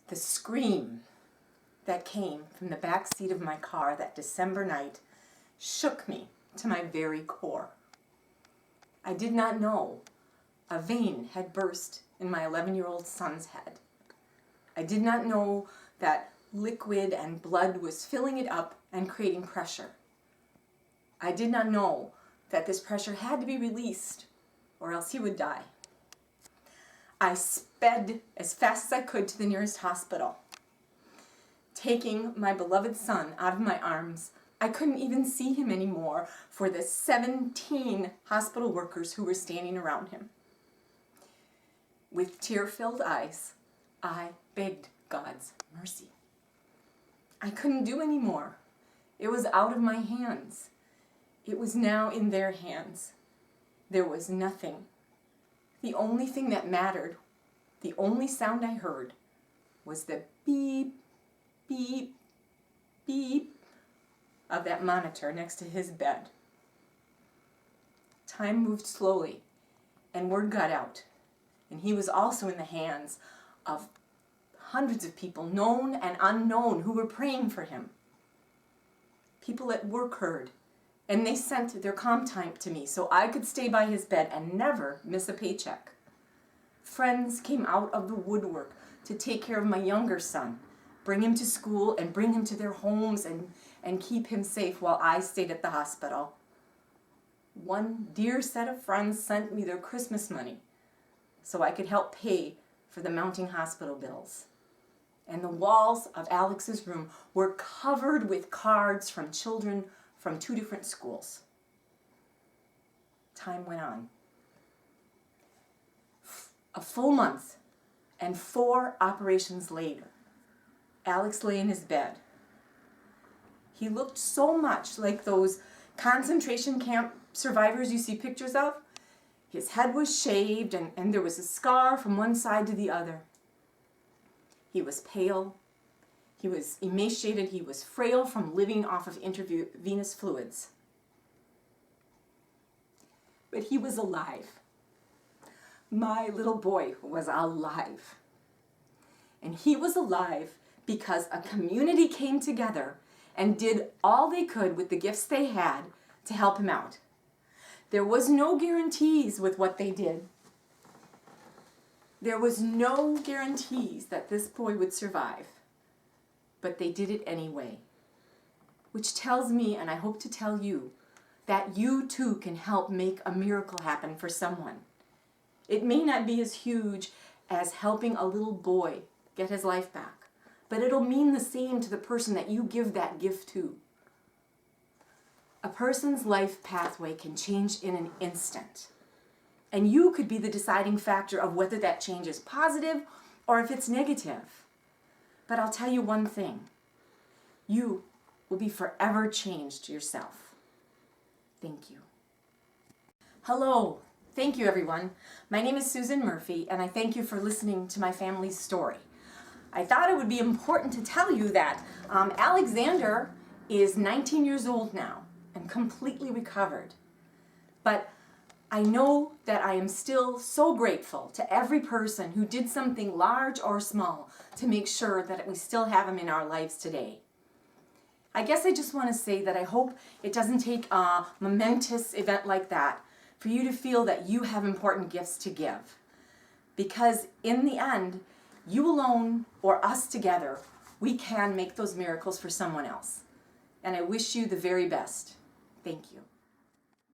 The scream that came from the back seat of my car that December night shook me to my very core. I did not know a vein had burst in my 11-year-old son's head. I did not know that liquid and blood was filling it up and creating pressure. I did not know that this pressure had to be released or else he would die. I sped as fast as I could to the nearest hospital. Taking my beloved son out of my arms, I couldn't even see him anymore for the 17 hospital workers who were standing around him. With tear-filled eyes, I begged God's mercy. I couldn't do any more. It was out of my hands. It was now in their hands. There was nothing. The only thing that mattered, the only sound I heard, was the beep, beep, beep of that monitor next to his bed. Time moved slowly, and word got out, and he was also in the hands of hundreds of people, known and unknown, who were praying for him. People at work heard, and they sent their comp time to me so I could stay by his bed and never miss a paycheck. Friends came out of the woodwork to take care of my younger son, bring him to school and bring him to their homes and keep him safe while I stayed at the hospital. One dear set of friends sent me their Christmas money so I could help pay for the mounting hospital bills. And the walls of Alex's room were covered with cards from children from 2 different schools. Time went on. A full month and 4 operations later, Alex lay in his bed. He looked so much like those concentration camp survivors you see pictures of. His head was shaved and there was a scar from one side to the other. He was pale, he was emaciated, he was frail from living off of intravenous fluids. But he was alive. My little boy was alive. And he was alive because a community came together and did all they could with the gifts they had to help him out. There was no guarantees with what they did. There was no guarantees that this boy would survive, but they did it anyway. Which tells me, and I hope to tell you, that you too can help make a miracle happen for someone. It may not be as huge as helping a little boy get his life back, but it'll mean the same to the person that you give that gift to. A person's life pathway can change in an instant. And you could be the deciding factor of whether that change is positive or if it's negative. But I'll tell you one thing. You will be forever changed yourself. Thank you. Hello. Thank you, everyone. My name is Susan Murphy, and I thank you for listening to my family's story. I thought it would be important to tell you that Alexander is 19 years old now and completely recovered. But I know that I am still so grateful to every person who did something large or small to make sure that we still have him in our lives today. I guess I just want to say that I hope it doesn't take a momentous event like that for you to feel that you have important gifts to give. Because in the end, you alone or us together, we can make those miracles for someone else. And I wish you the very best. Thank you.